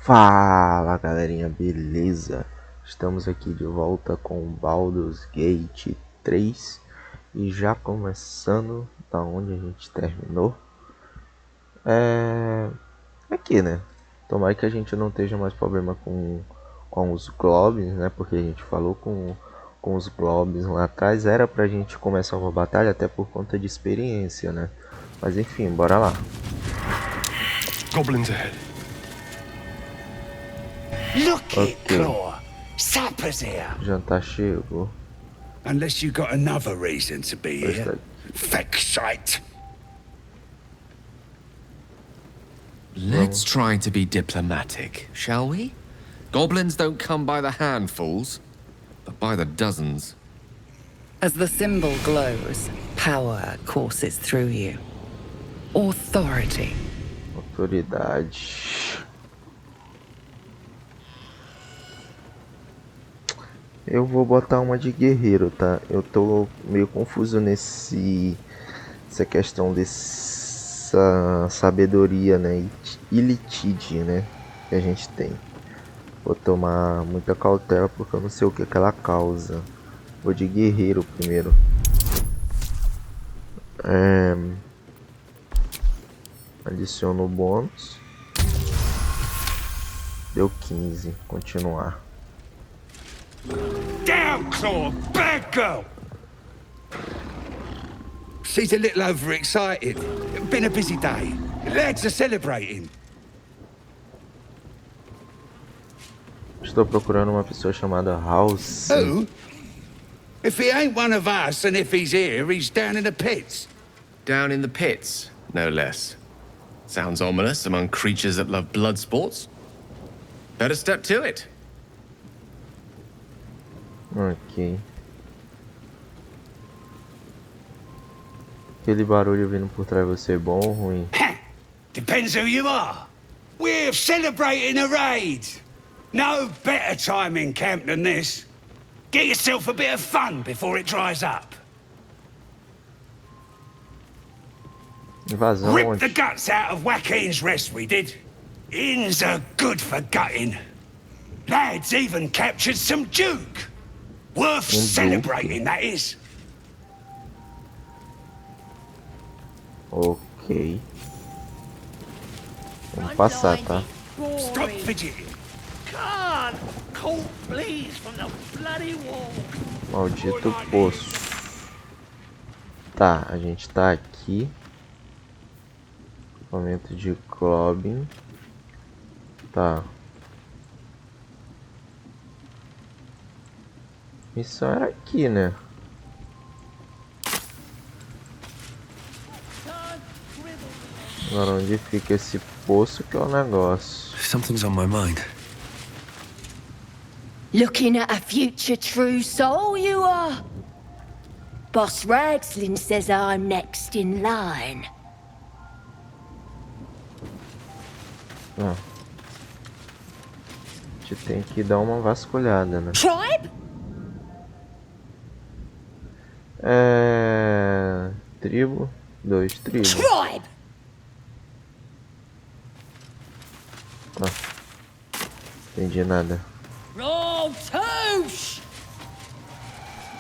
Fala galerinha, beleza? Estamos aqui de volta com Baldurs Gate 3 e já começando da onde a gente terminou. Aqui, né? Tomara que a gente não esteja mais problema com os Goblins, né? Porque a gente falou com os Goblins lá atrás. Era pra gente começar uma batalha até por conta de experiência, né? Mas enfim, bora lá. Goblins ahead. Look it, Claw. Sapper's here. Jantar chegou. Unless you got another reason to be here. Fexite. Let's try to be diplomatic, shall we? Goblins don't come by the handfuls, but by the dozens. As the symbol glows, power courses through you. Authority. Autoridade. Eu vou botar uma de guerreiro, tá? Eu tô meio confuso essa questão dessa sabedoria, né? E litígia, né? Que a gente tem. Vou tomar muita cautela porque eu não sei o que ela causa. Vou de guerreiro primeiro. Adiciono o bônus. Deu 15. Continuar. Down, Claw. Bad girl. She's a little overexcited. Been a busy day. Lads are celebrating. Estou procurando uma pessoa chamada House. Who? If he ain't one of us, and if he's here, he's down in the pits. Down in the pits, no less. Sounds ominous among creatures that love blood sports. Better step to it. Ok. Aquele barulho vindo por trás de você é bom ou ruim? Depends who you are. We're celebrating a raid. No better time in camp than this. Get yourself a bit of fun before it dries up. Invasão Rip onde? the guts out of Joaquin's rest, we did. Inns are good for gutting. Lads even captured some Duke. Worth celebrating, that is. Ok. Vamos passar, tá? Stop fidgeting. Can't call please from the bloody wall. Maldito poço. Tá, a gente tá aqui. Acampamento de Goblins. Tá. Missão era aqui, né? Agora onde fica esse poço que é o negócio? Something's on my mind. Looking at a future true soul, you are. Boss Ragslin says I'm next in line. Ah. A gente tem que dar uma vasculhada, né? Tribe? Tribo. 2 tribos. Tribe! Ah. Entendi nada. Roll touche!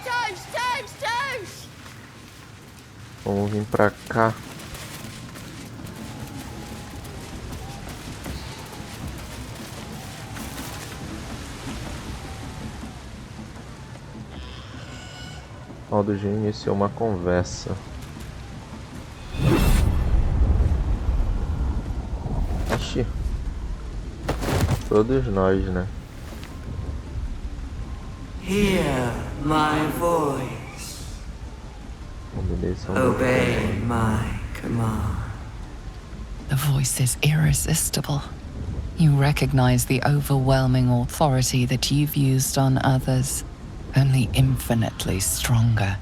Touche, touche, touche! Vamos vir pra cá. Modo já iniciou uma conversa. Oxi. Todos nós, né? Hear my voice. Obey my command. The voice is irresistible. You recognize the overwhelming authority that you've used on others, only infinitely stronger.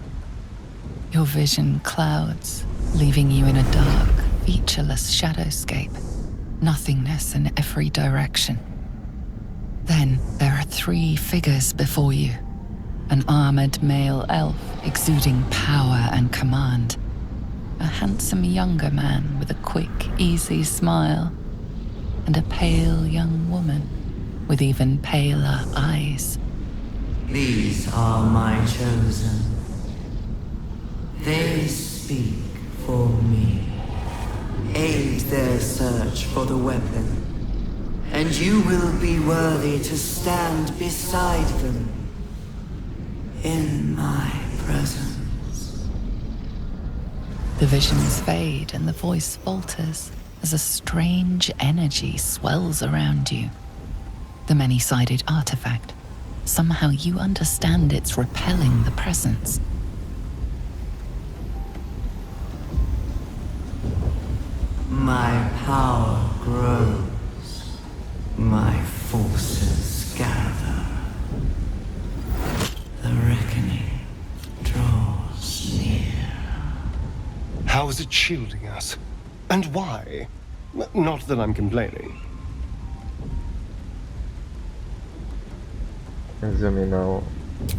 Your vision clouds, leaving you in a dark, featureless shadowscape. Nothingness in every direction. Then there are 3 figures before you. An armored male elf exuding power and command. A handsome younger man with a quick, easy smile. and a pale young woman with even paler eyes. These are my chosen. They speak for me. Aid their search for the weapon, and you will be worthy to stand beside them in my presence. The visions fade and the voice falters as a strange energy swells around you. The many-sided artifact. Somehow you understand it's repelling the presence. My power grows. My forces gather. The reckoning draws near. How is it shielding us? And why? Not that I'm complaining. Examinar.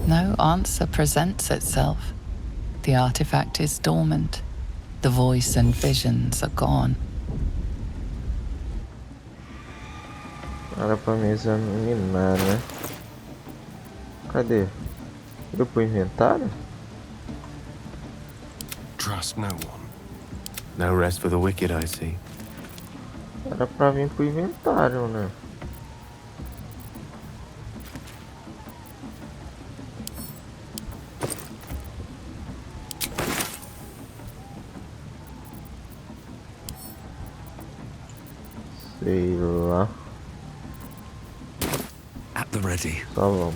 No answer presents itself. The artifact is dormant. The voice and visions are gone. Era pra me examinar, né? Cadê? Indo pro inventário? Trust no one. No rest for the wicked, I see. Era pra vir pro inventário, né? Sei lá. At the ready. Só vamos.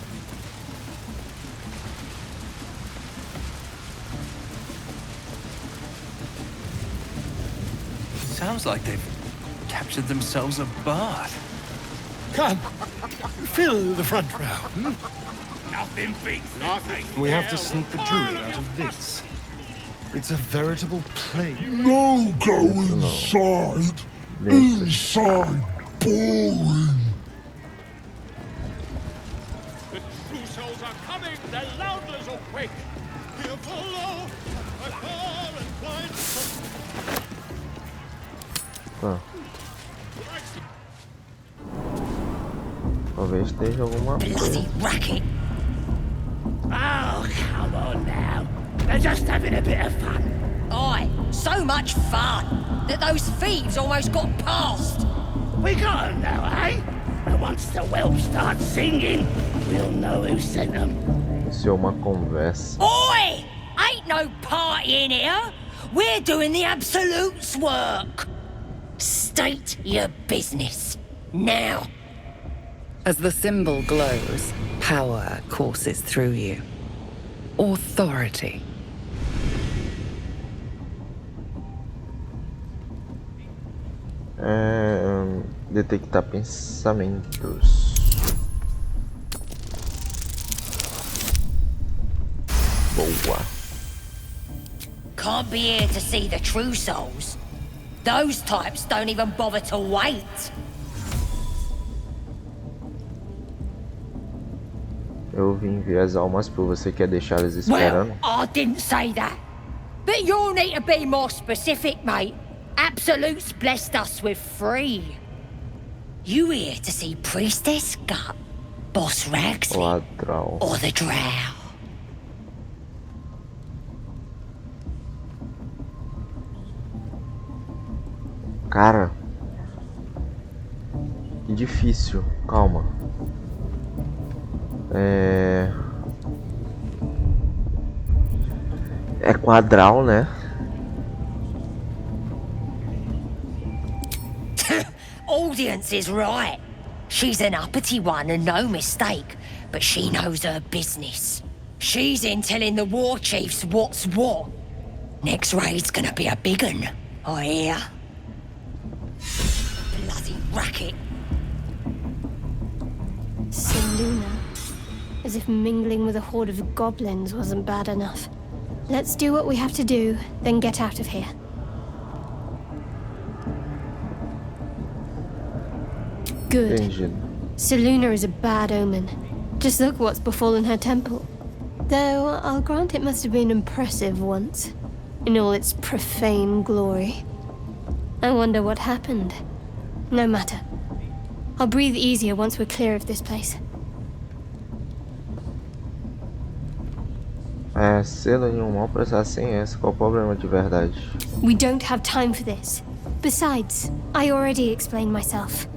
Sounds like they've captured themselves a bard. Come, fill the front row. Nothing beats We have to sneak the druid out of this. It's a veritable plague. No, go inside. Inside. Boring. The true souls are coming! The Loudlers are quick! Here follow! I fall and blind! Tá. Talvez esteja alguma coisa. Bloody racket. Oh, come on now! They're just having a bit of fun. Aye, so much fun that those thieves almost got past. We got 'em now, eh? And once the whelps start singing, we'll know who sent them. Isso é uma conversa. Oi! Ain't no party in here. We're doing the Absolute's work. State your business. Now. As the symbol glows, power courses through you. Authority. Detectar pensamentos. Boa. Can't be here to see the true souls. Those types don't even bother to wait. Eu vim ver as almas por você, quer deixá-las Well, esperando? I didn't say that. But you'll need to be more specific, mate. Absolute's blessed us with 3. You here to see Priestess Gut, Boss Ragsley, Ladrão. or the Drow? Cara, que difícil. Calma. É quadral, né? Audience is right. She's an uppity one and no mistake, but she knows her business. She's in telling the war chiefs what's what. Next raid's gonna be a big un, I hear. Bloody racket. Seluna. As if mingling with a horde of goblins wasn't bad enough. Let's do what we have to do, then get out of here. Good. Entendido. Seluna is a bad omen. Just look what's befallen her temple. Though I'll grant it must have been impressive once, in all its profane glory. I wonder what happened. No matter. I'll breathe easier once we're clear of this place. É, selo nenhum mal precisar sem essa. Qual o problema de verdade? We don't have time for this. Besides, I already explained myself.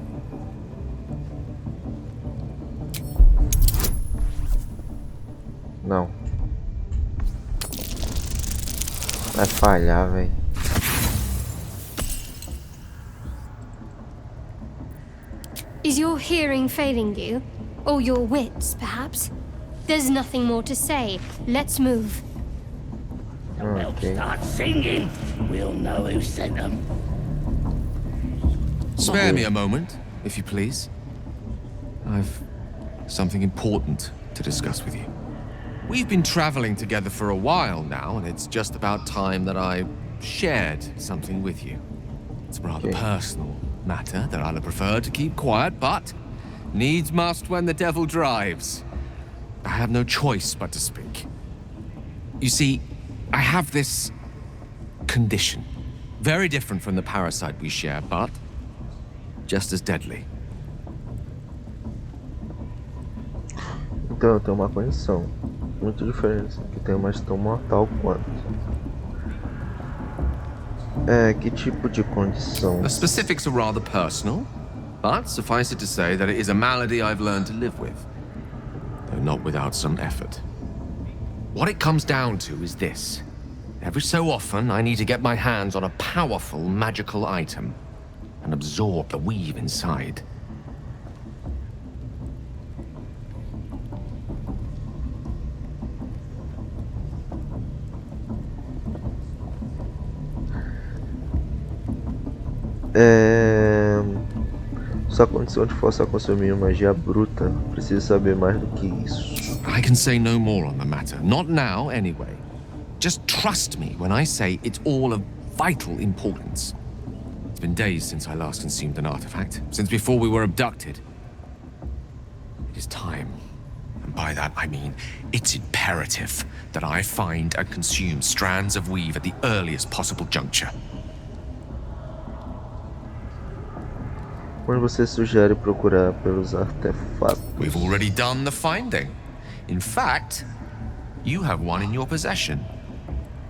Não. Vai falhar, velho. Is your hearing failing you? Or your wits, perhaps? There's nothing more to say. Let's move. Okay. Start singing. We'll know who sent them. Spare me a moment, if you please. I've something important to discuss with you. We've been traveling together for a while now, and it's just about time that I shared something with you. It's a rather personal matter that I'd have preferred to keep quiet, but needs must when the devil drives. I have no choice but to speak. You see, I have this condition. Very different from the parasite we share, but just as deadly. Então eu tenho uma condição muito diferente, que tem uma tão mortal quanto. Que tipo de condição? The specifics are rather personal, but suffice it to say that it is a malady I've learned to live with, though not without some effort. What it comes down to is this. Every so often, I need to get my hands on a powerful magical item and absorb the weave inside. Sua condição de força a consumir magia bruta. Preciso saber mais do que isso. I can say no more on the matter. Not now, anyway. Just trust me when I say it's all of vital importance. It's been days since I last consumed an artifact, since before we were abducted. It is time. And by that I mean, it's imperative that I find and consume strands of weave at the earliest possible juncture. Onde você sugere procurar pelos artefatos? We've already done the finding. In fact, you have one in your possession.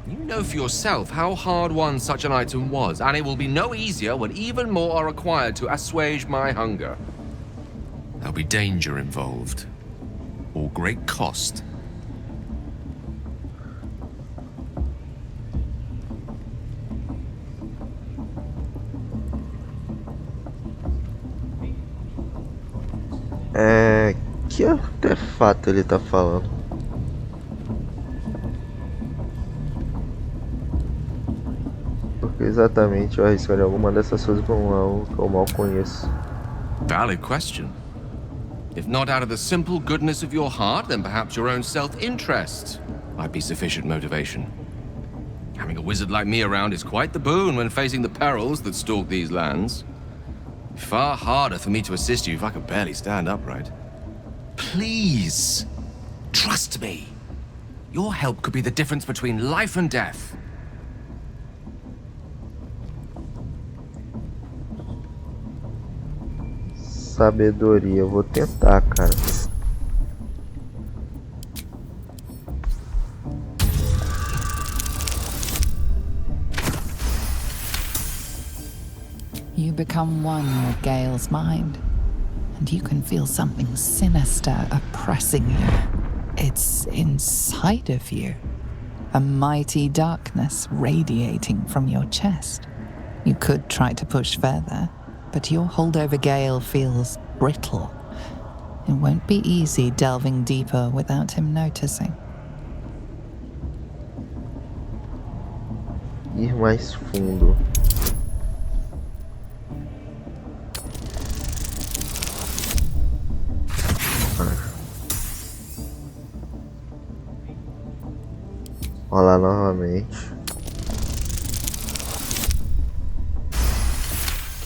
You know for yourself how hard won such an item was, and it will be no easier when even more are required to assuage my hunger. There'll be danger involved, or great cost. Que artefato ele tá falando? Porque exatamente eu arriscaria alguma dessas coisas com algo que eu mal conheço. Valid question. If not out of the simple goodness of your heart, then perhaps your own self-interest might be sufficient motivation. Having a wizard like me around is quite the boon when facing the perils that stalk these lands. Far harder for me to assist you if I could barely stand upright. Please, trust me. Your help could be the difference between life and death. Sabedoria, eu vou tentar, cara. You become one with Gale's mind, and you can feel something sinister oppressing you. It's inside of you, a mighty darkness radiating from your chest. You could try to push further, but your hold over Gale feels brittle. It won't be easy delving deeper without him noticing. Ir mais fundo. Olá novamente.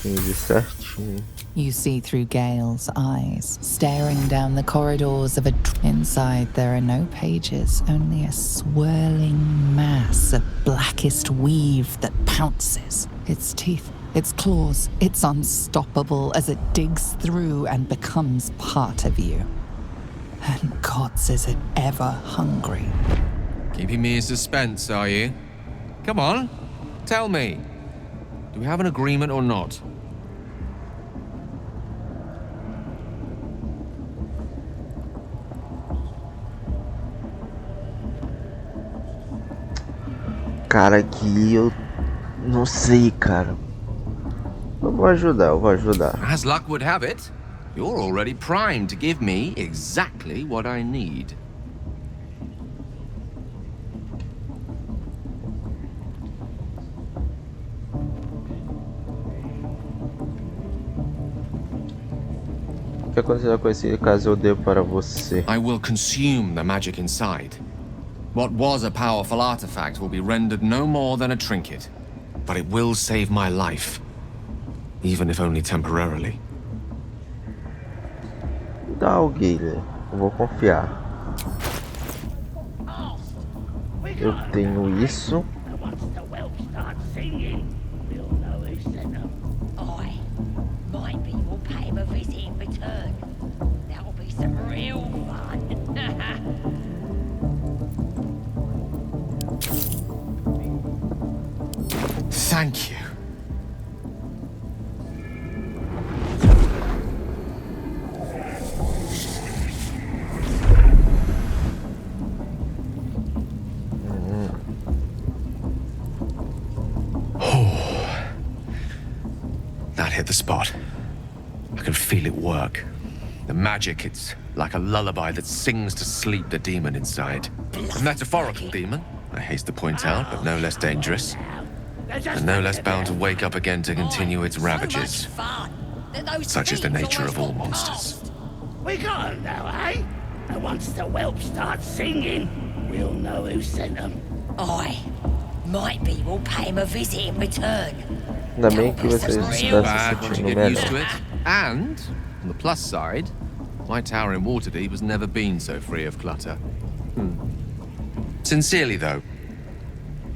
15 certinho. You see through Gale's eyes, staring down the corridors of a... Inside there are no pages, only a swirling mass of blackest weave that pounces. Its teeth, Its claws, it's unstoppable as it digs through and becomes part of you. And gods, is it ever hungry. Keeping me in suspense, are you? Come on, tell me. Do we have an agreement or not? Cara, que eu não sei, cara. Eu vou ajudar. As luck would have it, you're already primed to give me exactly what I need. O que acontecerá com esse caso eu dê para você? I will consume the magic inside. What was a powerful artifact will be rendered no more than a trinket, but it will save my life, even if only temporarily. Dá o Gale, eu vou confiar. Eu tenho isso. Thank you. That hit the spot. I can feel it work. The magic, it's like a lullaby that sings to sleep the demon inside. A metaphorical demon, I haste to point out, but no less dangerous. And no less bound to wake up again to continue its ravages. Such is the nature of all monsters. We got him now, eh? And once the whelp starts singing, we'll know who sent them. Aye. Might be we'll pay him a visit in return. Ainda bem que vocês estão se sentindo melhor. And, on the plus side, my tower in Waterdeep has never been so free of clutter. Sincerely, though,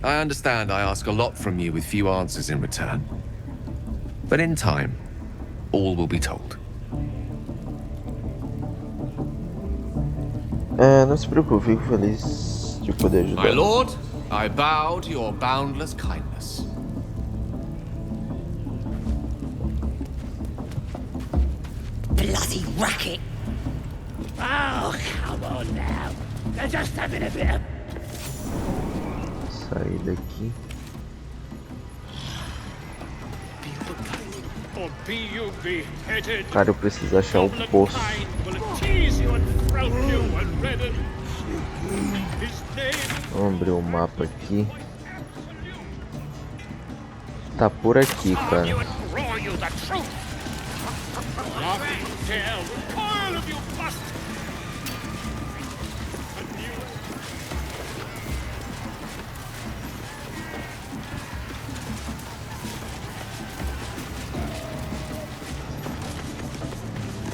I understand I ask a lot from you with few answers in return. But in time, all will be told. Não se preocupe, fico feliz de poder ajudar. My lord, I bow to your boundless kindness. Bloody racket! Oh, come on now. They're just having a bit of... Sair daqui. Cara, eu preciso achar o poço. Vamos abrir o mapa aqui. Tá por aqui, cara.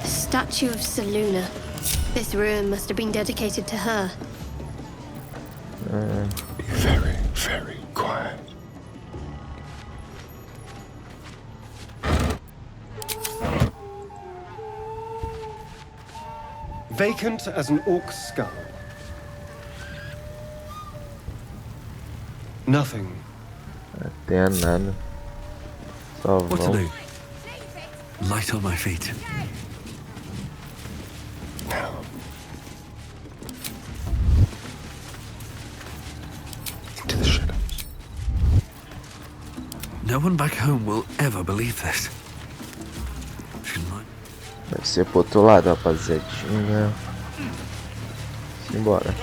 Statue of Saluna. This ruin must have been dedicated to her. Be very, very quiet. Vacant as an orc skull. Nothing. Até nada. Só What to vão. do? Light on my feet. Into the shadows. No one back home will ever believe this. Deve ser pro outro lado, rapaziadinha. Simbora.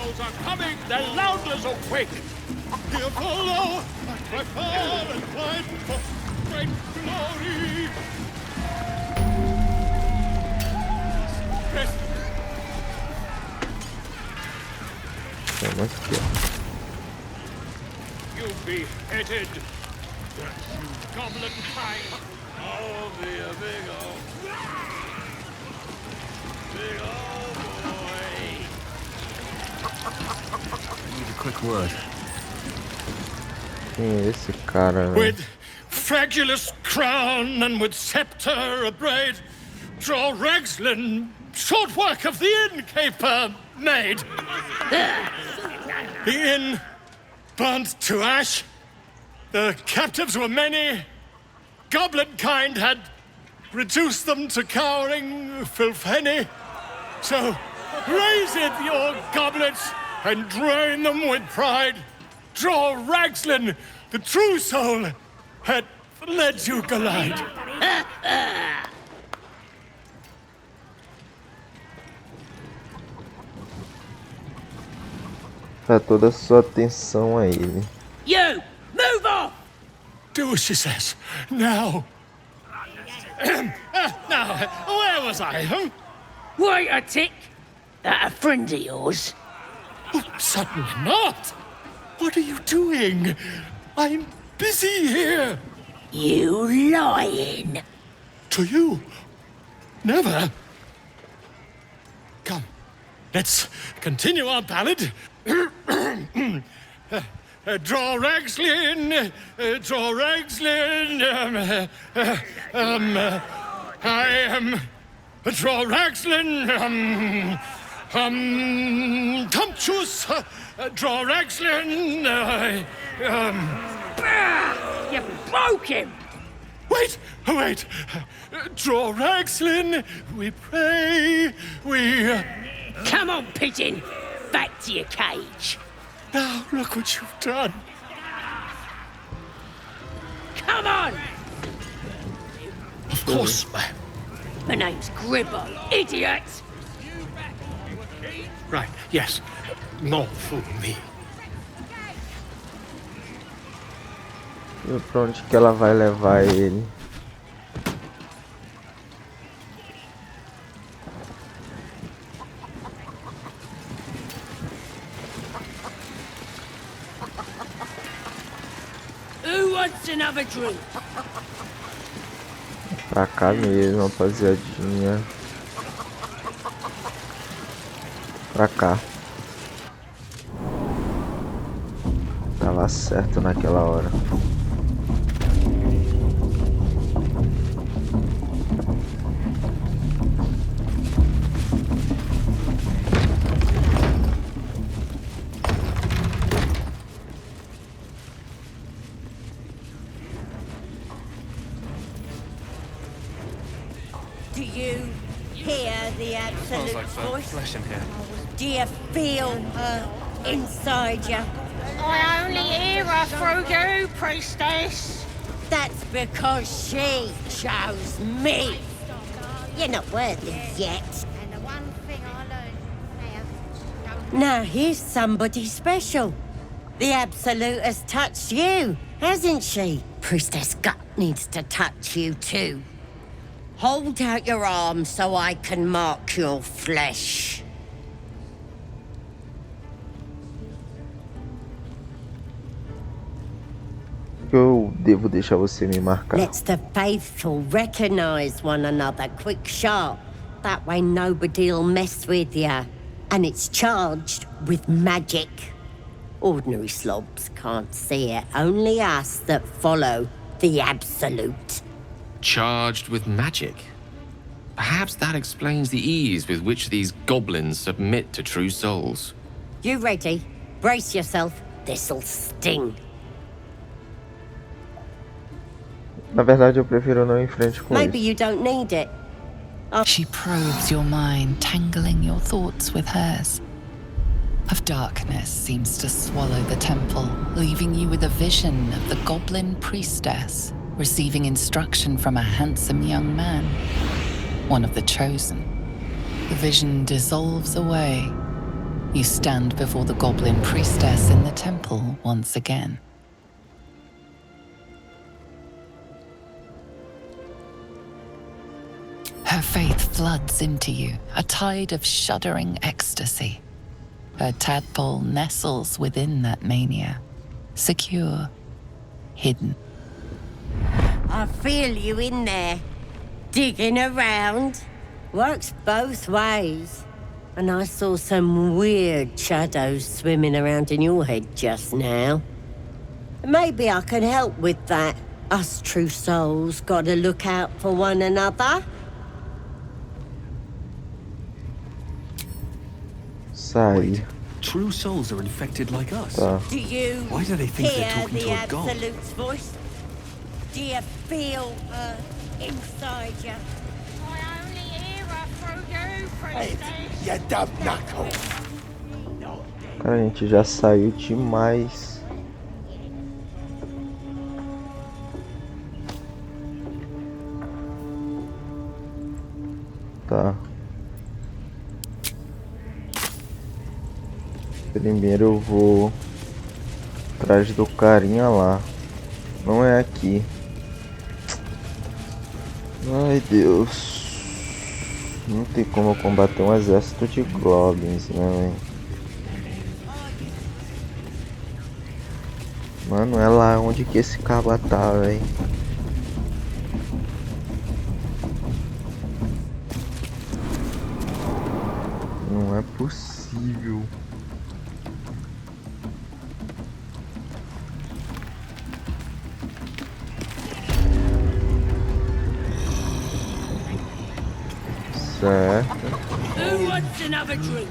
Vamos aqui, ó. You'll be headed. Goblin kind. Oh, be a big old boy. Need a quick word. Quem é esse cara, velho? With fragulous crown and with scepter abraid, draw Ragslin, short work of the innkeeper made. The inn burnt to ash. The captives were many. Goblin kind had reduced them to cowering filthenny. So raise it, your goblets, and drain them with pride. Draw Ragslin, the true soul, had led you glide. Dá toda a sua atenção a ele. You! Move off! Do as she says. Now. Now, where was I? Wait a tick. That a friend of yours? Oh, certainly not. What are you doing? I'm busy here. You lying. To you? Never. Come, let's continue our ballad. Draw Ragslin, draw Ragslin. I am draw Ragslin. Tumptuous, draw Ragslin. You broke him. Wait. Draw Ragslin. We pray. We. Come on, pigeon. Back to your cage. Now look what you've done. Come on. Of course, ma'am. My name's Gribbo, idiot. Right, yes. Not fool me. E pra onde que ela vai levar ele? Who wants another drink? Pra cá mesmo, rapaziadinha. Pra cá. Tava certo naquela hora. Do you hear the absolute voice? Flesh in here. Do you feel her inside you? I only hear her through you, priestess. That's because she chose me. You're not worthy yet. And the one thing I learned Now here's somebody special. The Absolute has touched you, hasn't she? Priestess Gut needs to touch you too. Hold out your arm so I can mark your flesh. Eu devo deixar você me marcar. Let's the faithful recognize one another quick sharp. That way nobody'll mess with ya. And it's charged with magic. Ordinary slobs can't see it. Only us that follow the Absolute. Charged with magic. Perhaps that explains the ease with which these goblins submit to true souls. You ready? Brace yourself. This'll sting. Na verdade, eu prefiro não ir em frente com Maybe isso. you don't need it. She probes your mind, tangling your thoughts with hers. Of darkness seems to swallow the temple, leaving you with a vision of the goblin priestess receiving instruction from a handsome young man, one of the chosen. The vision dissolves away. You stand before the goblin priestess in the temple once again. Her faith floods into you, a tide of shuddering ecstasy. Her tadpole nestles within that mania, secure, hidden. I feel you in there, digging around. Works both ways. And I saw some weird shadows swimming around in your head just now. Maybe I can help with that. Us true souls gotta look out for one another. Sai. True souls are infected like us. Tá. Do you Why do they think they're hear talking the to a god? Absolute's voice? Do you feel her inside you? I only hear her through you, priestess. You dumb knuckle. Cara, a gente já saiu demais. Tá. Primeiro eu vou atrás do carinha lá. Não é aqui. Ai, Deus. Não tem como eu combater um exército de Goblins, né, véio? Mano, é lá onde que esse caba tá, velho. Não é possível. Certo. Who wants another drink?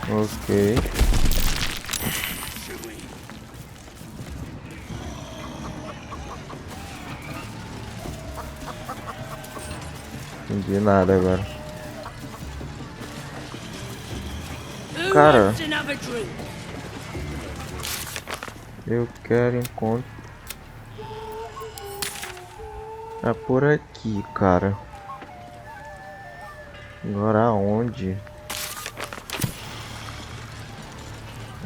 Ok. Entendi nada agora. Cara, eu quero encontrar. É por aqui, cara. Agora aonde?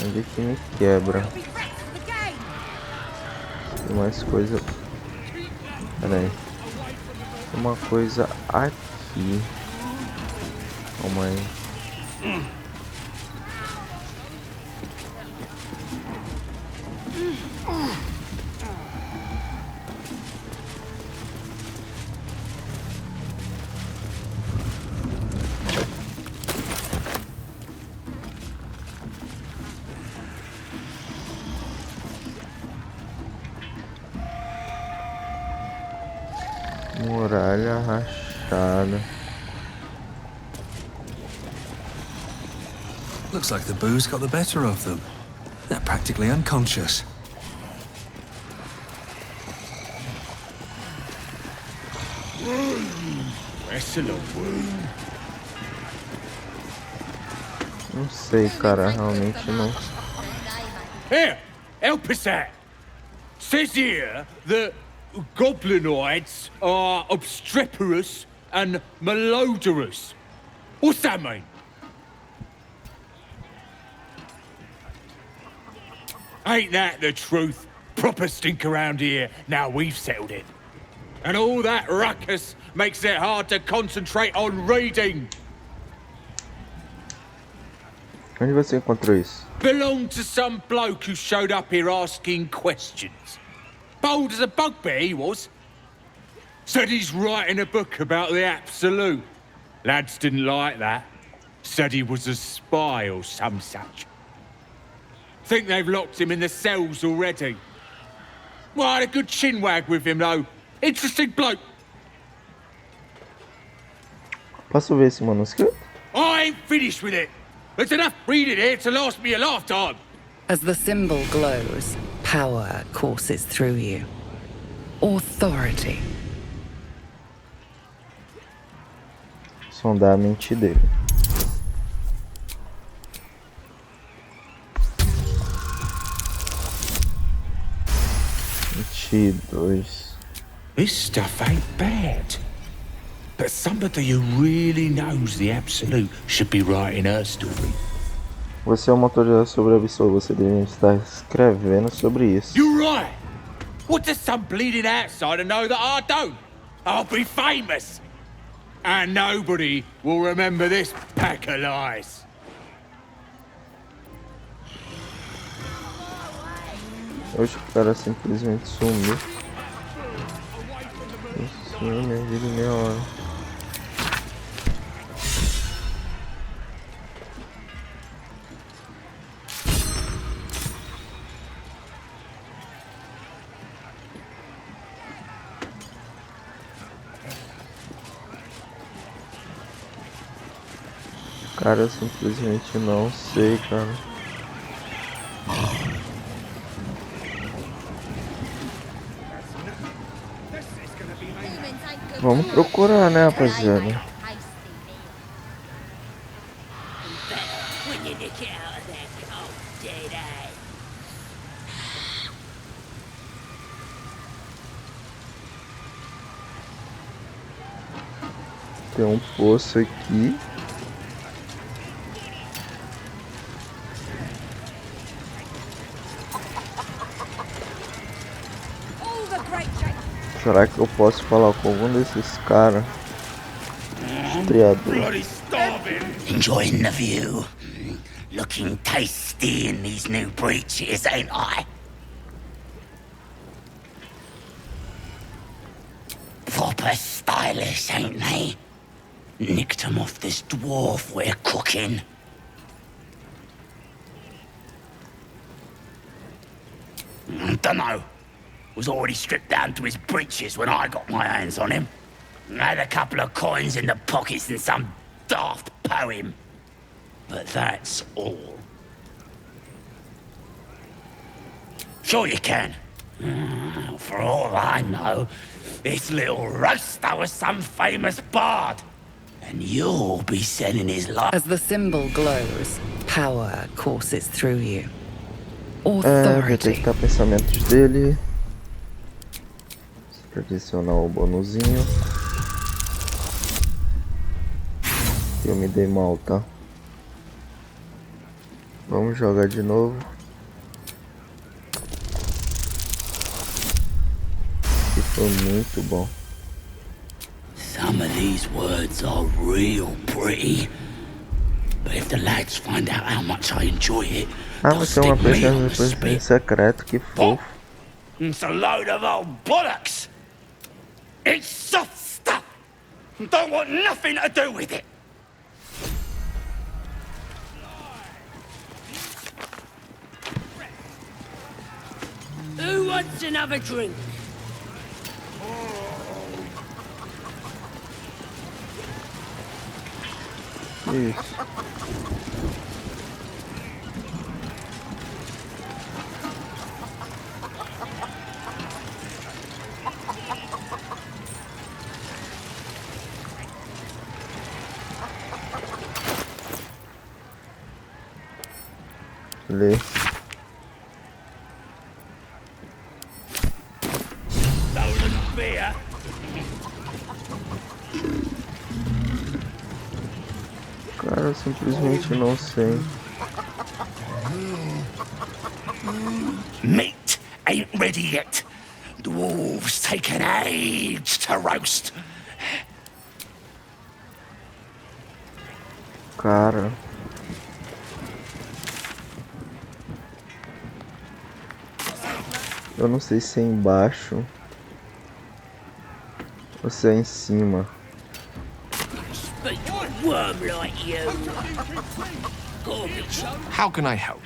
Onde que me quebra? Tem mais coisa. Pera aí. Tem uma coisa aqui. Calma aí. Muralha rachada. Looks like the booze got the better of them. They're practically unconscious. Não sei, cara, realmente não. Here, help us out. Says here that goblinoids are obstreperous and malodorous. What's that mean? Ain't that the truth? Proper stink around here, now we've settled it. And all that ruckus makes it hard to concentrate on reading. Onde você encontrou isso? Belonged to some bloke who showed up here asking questions. Bold as a bugbear he was. Said he's writing a book about the Absolute. Lads didn't like that. Said he was a spy or some such. Think they've locked him in the cells already. Well, I had a good chinwag with him though. Interesting bloke. Posso ver esse manuscrito? I ain't finished with it. There's enough reading here to last me a lifetime. As the symbol glows, power courses through you. Authority. Sondar a mente dele. This stuff ain't bad. But somebody who really knows the Absolute should be writing her story. Você é uma autoridade sobre o Absolute. Você deve estar escrevendo sobre isso. You're right. What does some bleeding outsider know that I don't? I'll be famous. And nobody will remember this pack of lies. Hoje o cara simplesmente sumiu. pouquinho, minha vida em meia hora. Cara, eu simplesmente não sei, cara. Vamos procurar, né, rapaziada? Tem um poço aqui. Será que eu posso falar com algum desses caras? Estreador. Enjoying the view. Looking tasty in these new breeches, ain't I? Proper stylish, ain't they? Nicked 'em off this dwarf we're cooking. Dunno. Was already stripped down to his breeches when I got my hands on him. Had a couple of coins in the pockets and some daft poem. But that's all. Sure you can. For all I know, this little roaster was some famous bard. And you'll be selling his life. As the symbol glows, power courses through you. Vou detectar pensamentos dele. Adicionar o bonuzinho. Eu me dei mal, tá? Vamos jogar de novo. E foi muito bom. Some of these words are real pretty. But if the lads find out how much I enjoy it, they'll você é uma stick me on the personagem spit. secreto, que fofo. It's a load of old bollocks. It's soft stuff. Don't want nothing to do with it. Who wants another drink? Isso. Lê. Cara, eu simplesmente não sei. Meat ain't ready yet. Dwarves take an age to roast. Cara. Eu não sei se é embaixo ou se é em cima. How can I help?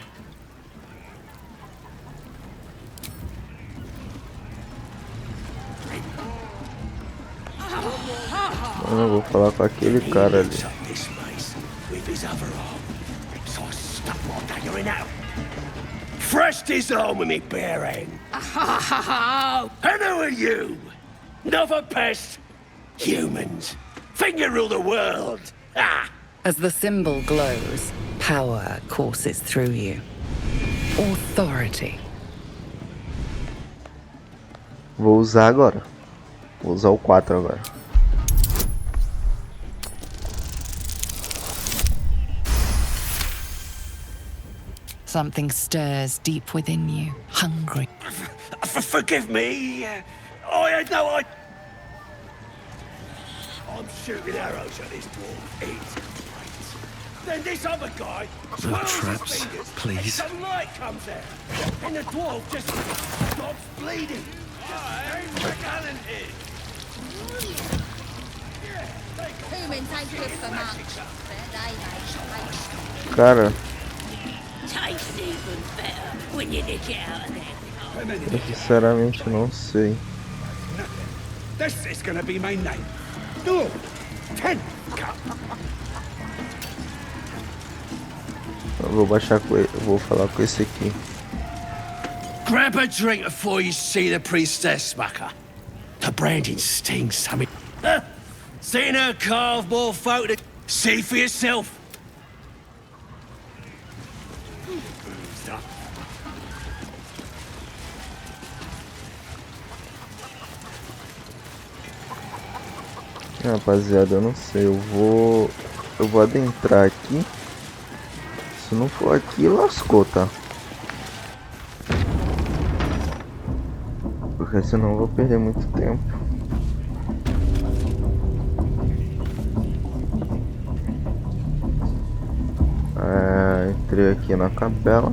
Mano, eu vou falar com aquele cara ali. Fresh disarm with me bearing. And who are you? Another pest? Humans. Think you rule the world. Ah. As the symbol glows, power courses through you. Authority. Vou usar agora. Vou usar o 4 agora. Something stirs deep within you, hungry. Forgive me. I had no idea. I'm shooting arrows at this dwarf. It's great. Then this other guy No traps, please. some light comes out. And the dwarf just stops bleeding. I'm talented. Cara, eu sinceramente não sei. This is gonna be my name. No, 10 cup. Eu vou baixar com ele, eu vou falar com esse aqui. Grab a drink before you see the priestess, Mucker. The branding stings, something. Seen her carve more folk to see for yourself. Rapaziada, eu não sei, eu vou adentrar aqui. Se não for aqui, lascou, tá? Porque senão eu vou perder muito tempo. Entrei aqui na capela.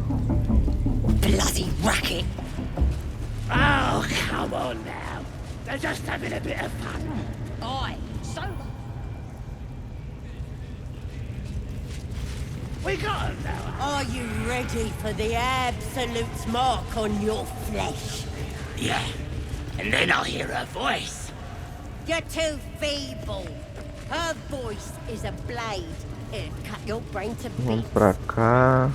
Bloody racket! Oh, come on now. They're just having a bit of fun. Oi, so... We got them now. Are you ready for the absolute mark on your flesh? Yeah, and then I'll hear her voice. You're too feeble. Her voice is a blade. It'll cut your brain to Vamos bits. pra cá.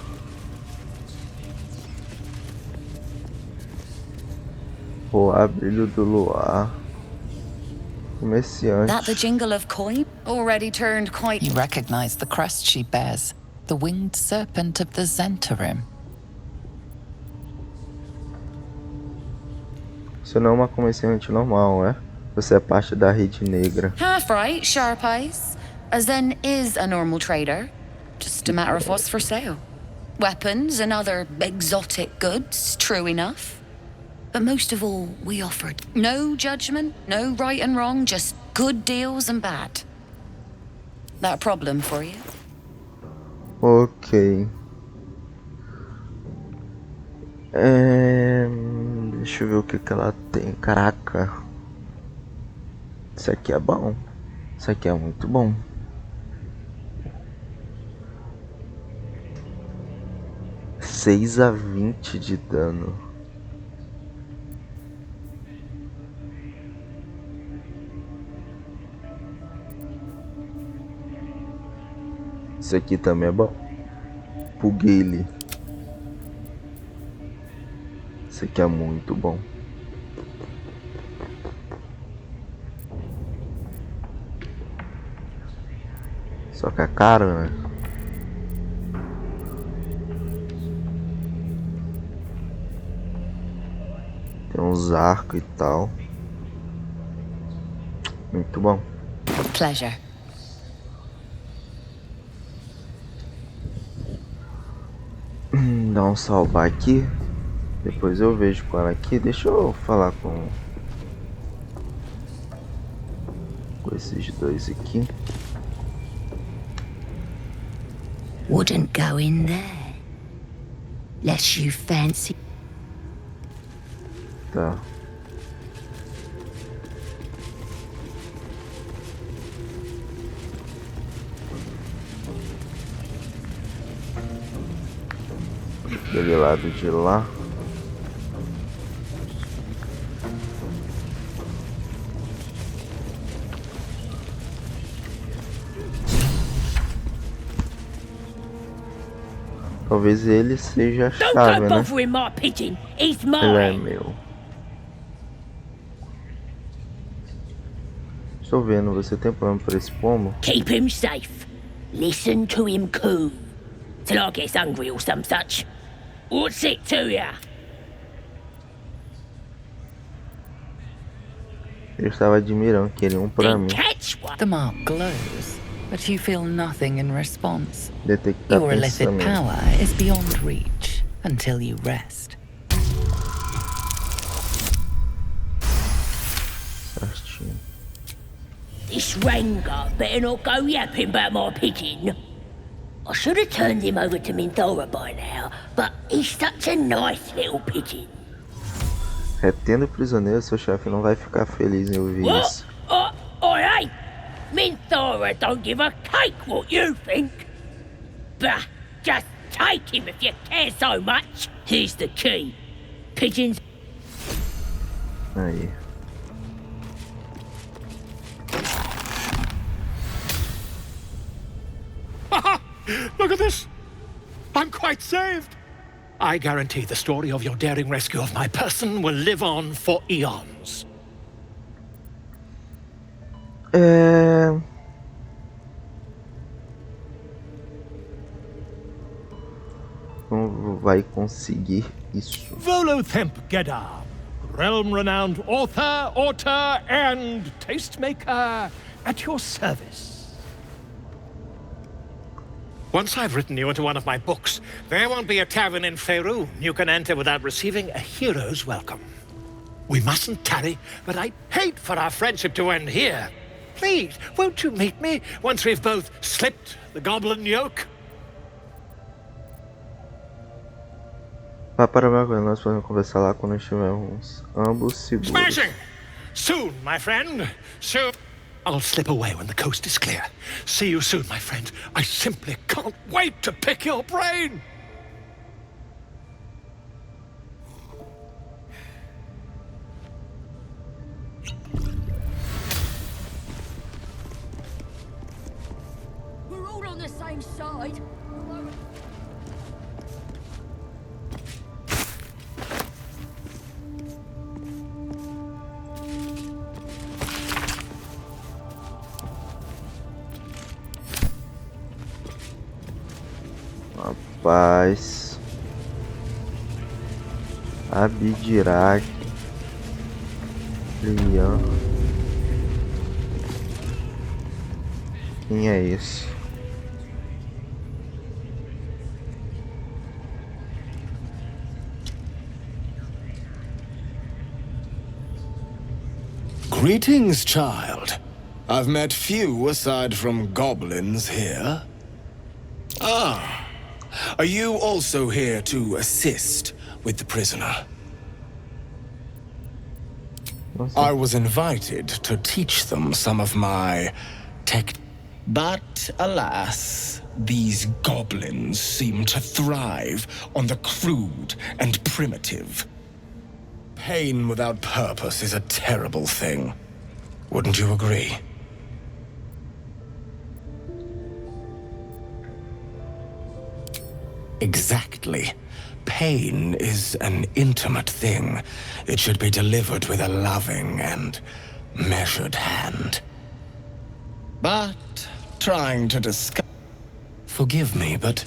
Voar, brilho do luar. Comerciante. That the jingle of coin already turned quite. You recognize the crest she bears, the winged serpent of the Zentarim. Você não é uma comerciante normal, é? Você é parte da rede negra. Half right, sharp eyes. A Zen is a normal trader. Just a matter of what's for sale. Weapons and other exotic goods, true enough. But most of all, we offered no judgment, no right and wrong, just good deals and bad. That a problem for you? Ok. Deixa eu ver o que ela tem. Caraca. Isso aqui é bom. Isso aqui é muito bom. Seis a 20 de dano. Isso aqui também é bom. Pugile. Isso aqui é muito bom. Só que é caro, né? Tem uns arcos e tal. Muito bom. Pleasure. Dá um salvar aqui. Depois eu vejo com ela aqui. Deixa eu falar com esses dois aqui. Wouldn't go in there. Lest you fancy. Tá. Aquele lado de lá. Talvez ele seja a chave, né? Ele é meu. Estou vendo, você tem plano para esse pomo? Keep him safe. Listen to him coo. Till I get hungry or some such. What's it to ya? Eu estava admirando, queria um pra mim. The mark glows, but you feel nothing in response. Detectar Your illicit pensamento. power is beyond reach until you rest. Certinho. This Ranger better not go yapping about my pigeon. I should have turned him over to Minthora by now, but he's such a nice little pigeon. Retendo prisioneiro, seu chefe não vai ficar feliz em ouvir What? isso. Minthora don't give a cake what you think. Bah, just take him if you care so much. Here's the key. Pigeons. Aí. Look at this! I'm quite saved! I guarantee the story of your daring rescue of my person will live on for eons. Não vai conseguir isso. Volothemp Gedar, realm-renowned author, and tastemaker at your service. Once I've written you into one of my books, there won't be a tavern in Faerun you can enter without receiving a hero's welcome. We mustn't tarry, but I'd hate for our friendship to end here. Please, won't you meet me once we've both slipped the goblin yoke? Vá para o meu, nós podemos conversar lá quando estivermos ambos seguros. Smashing! Soon, my friend. Soon. I'll slip away when the coast is clear. See you soon, my friend. I simply can't wait to pick your brain! We're all on the same side. Rapaz, Abdirak, Lian, quem é esse? Greetings, child. I've met few aside from goblins here. Ah. Are you also here to assist with the prisoner? I was invited to teach them some of my tech. But alas, these goblins seem to thrive on the crude and primitive. Pain without purpose is a terrible thing. Wouldn't you agree? Exactly. Pain is an intimate thing. It should be delivered with a loving and measured hand. But trying to discuss... Forgive me, but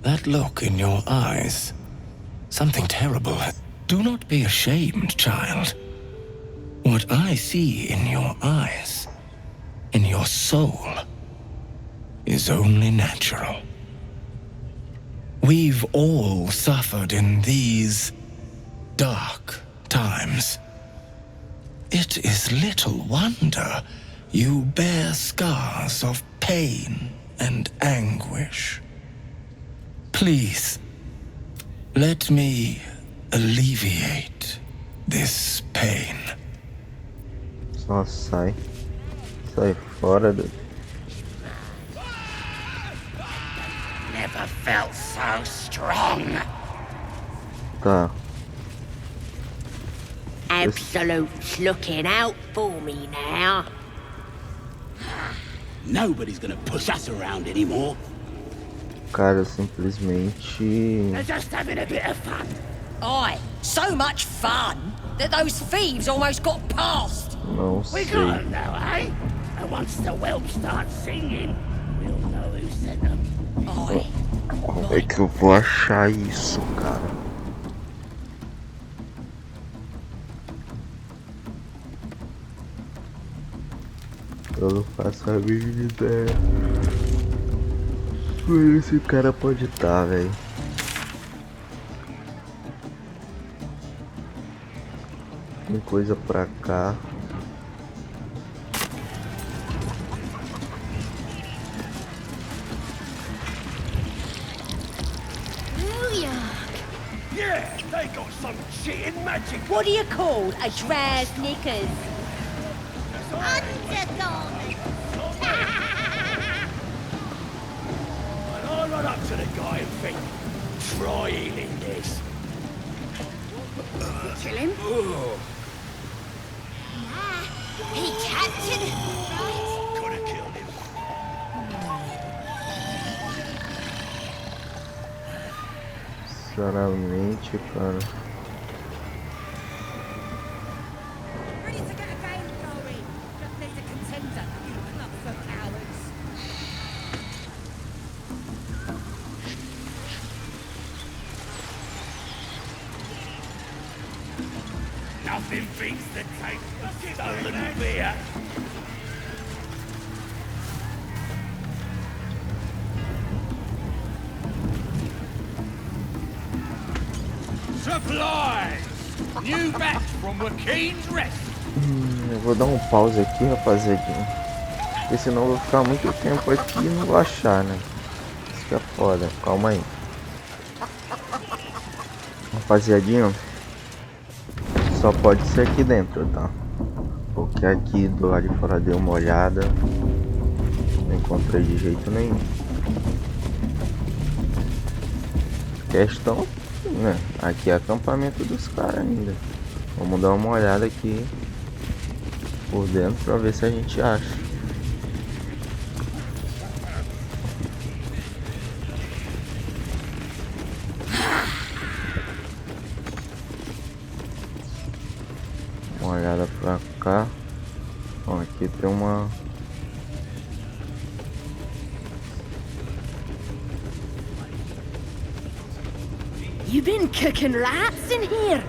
that look in your eyes, something terrible. Do not be ashamed, child. What I see in your eyes, in your soul, is only natural. We've all suffered in these dark times. It is little wonder you bear scars of pain and anguish. Please, let me alleviate this pain. Só sai fora do... Never felt so strong. Tá. Absolute's looking out for me now. Nobody's gonna push us around anymore. Cara, simplesmente... They're just having a bit of fun. Aye, so much fun that those thieves almost got past. Não We sei. got them now, eh? And once the whelp starts singing, we'll know who sent them. Aye. Como é que eu vou achar isso, cara? Eu não faço a mínima ideia. Onde esse cara pode estar, velho? Tem coisa pra cá. Yeah, they got some shit in magic. What do you call a dress knickers? Undergarment. run up to the guy and think, try healing this. Kill him? He captured it, right? Could have killed him. Sinceramente, cara. Ready to get a game going. Just need a contender. You club for cowards. Nothing beats the taste of stolen beer. Supplies! New batch from Wakeen's Rest. Eu vou dar um pause aqui, rapaziadinho. Porque senão eu vou ficar muito tempo aqui e não vou achar, né? Isso que é foda. Calma aí. Rapaziadinho, só pode ser aqui dentro, tá? Porque aqui do lado de fora deu uma olhada. Não encontrei de jeito nenhum. Questão, né? Aqui é acampamento dos caras ainda. Vamos dar uma olhada aqui por dentro pra ver se a gente acha. Uma olhada pra cá. Ó, aqui tem uma... You been cooking rats in here?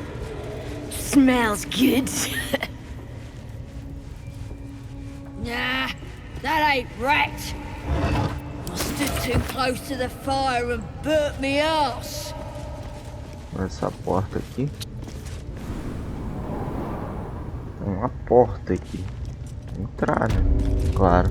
Smells good. Nah, that ain't rat. I stood too close to the fire and burnt me ass. Essa porta aqui. Tem uma porta aqui. Entrar, né? Claro.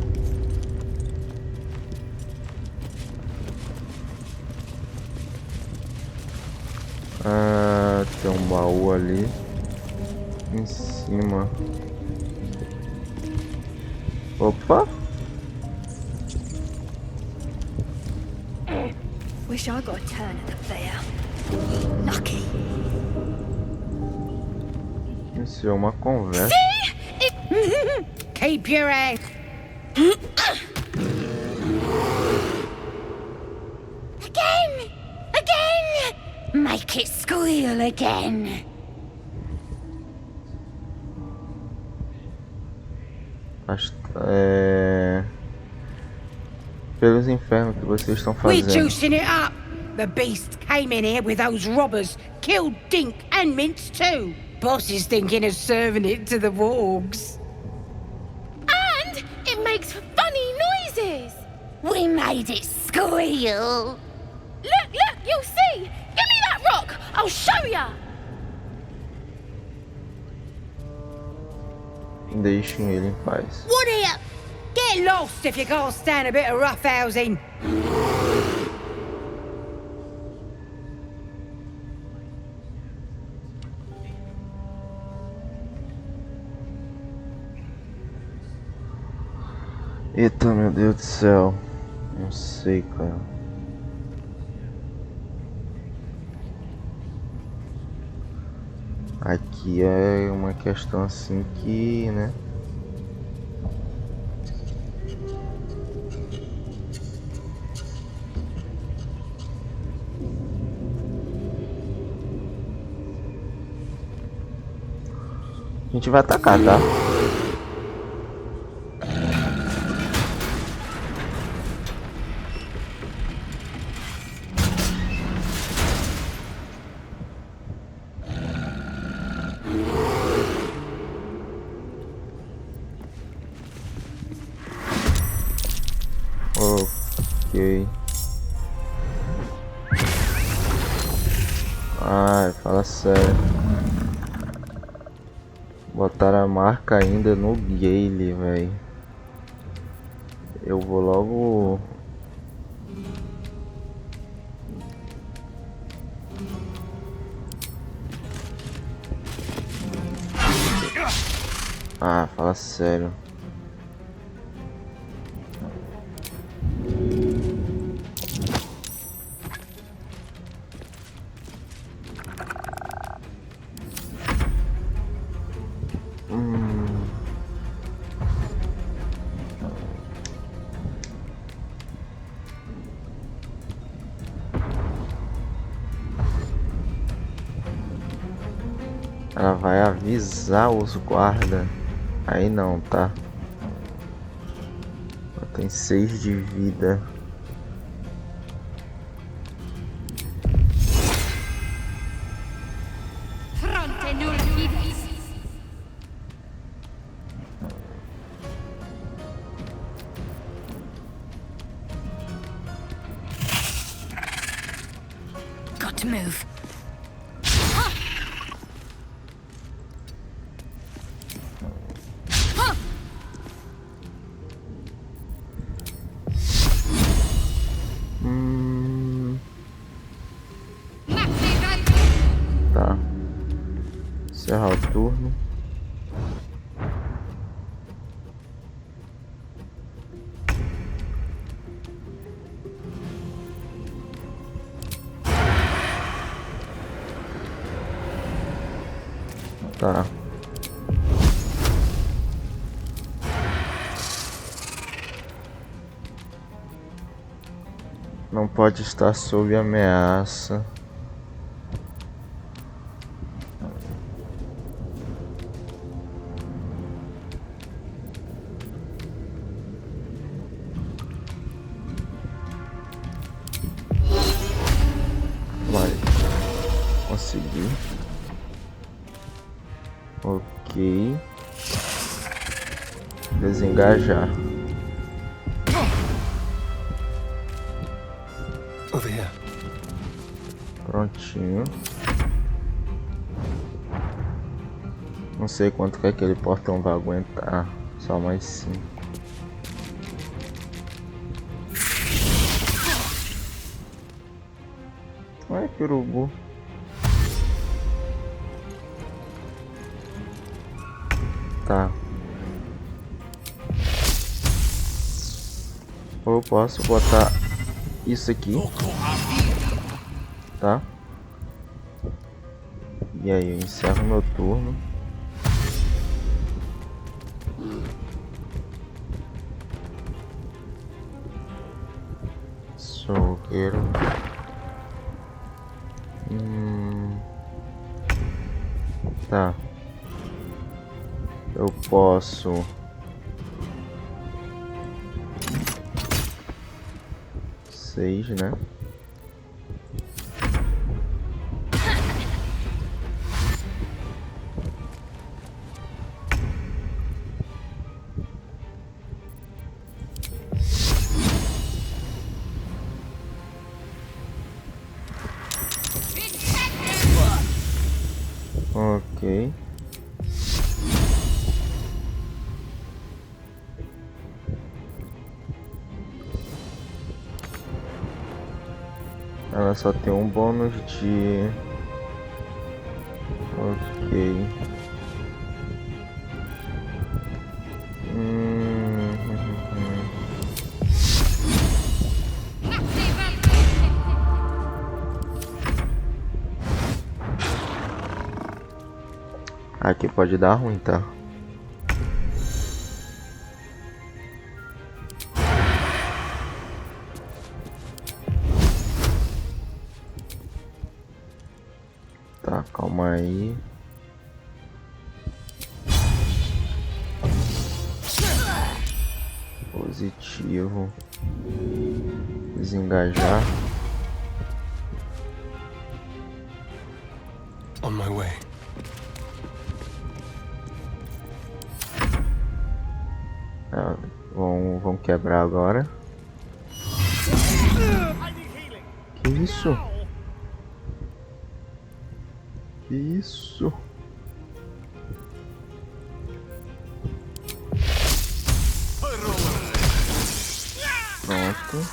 Ah, tem um baú ali em cima. Opa! Wish I got a turn at the fair. Lucky. Isso é uma conversa. Keep your head. Again! Again! Make it squeal again. Pelos infernos que vocês estão We're fazendo. juicing it up. The beast came in here with those robbers, killed Dink and Mince too. Boss is thinking of serving it to the wargs. And it makes funny noises. We made it squeal. Look, you'll see. Give me that rock. I'll show ya. Deixem ele em paz. What here? Get lost if you can't stand a bit of roughhousing. Eita, meu Deus do céu. Não sei, cara. Aqui é uma questão assim que, né? A gente vai atacar, tá? Ok. Ai, fala sério. Botaram a marca ainda no Gale, velho. Eu vou logo... Ah, fala sério. Ela vai avisar os guardas. Aí não, tá? Ela tem 6 de vida. Got to move. Tá. Encerrar o turno. Tá. Não pode estar sob ameaça. Vai. Consegui. Ok. Desengajar. Over here. Prontinho. Não sei quanto que aquele portão vai aguentar. Só mais 5. Ai, que urubu. Tá. Ou eu posso botar isso aqui. Tá? E aí, eu encerro meu turno. Açougueiro. Tá. Eu posso... seis, né? Ok. Ela só tem um bônus de... Ok. Aqui pode dar ruim, tá? Tá, calma aí. Positivo. Desengajar. On my way. Vamos quebrar agora. Que isso? Que isso? Pronto.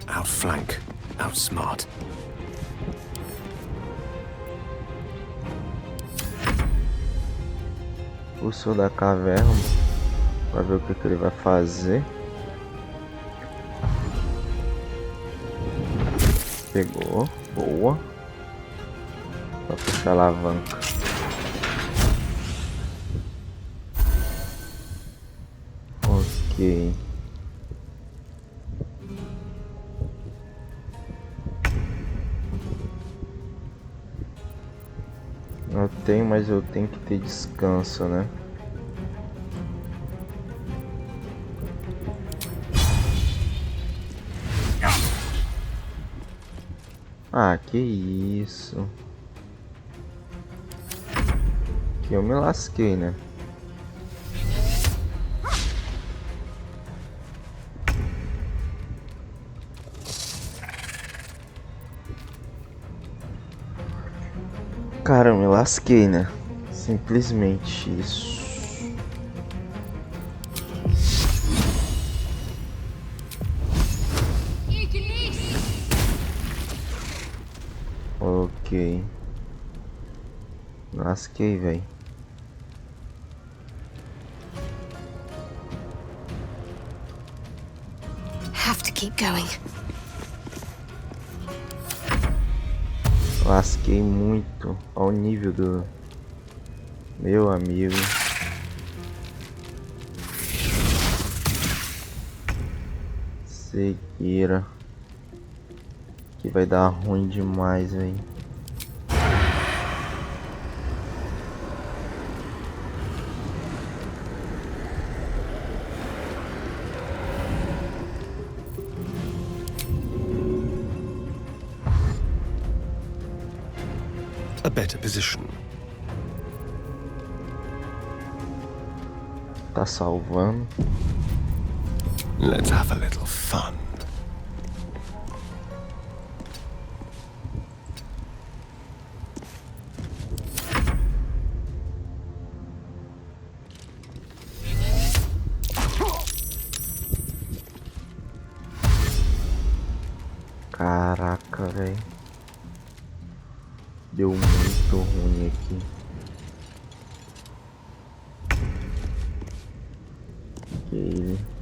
Outflank, outsmart. Urso da caverna. Pra ver o que ele vai fazer. Pegou. Boa. Pra puxar a alavanca. Ok. tenho, mas eu tenho que ter descanso, né? Ah, que isso. Que eu me lasquei, né? Cara, eu me lasquei, né? Simplesmente isso. Ok. Me lasquei, velho. Have to keep going. Lasquei muito ao nível do meu amigo. Cegueira. Que vai dar ruim demais, velho. A better position. Tá salvando. Let's have a little fun. Caraca, velho. Deu muito ruim aqui. Que ele.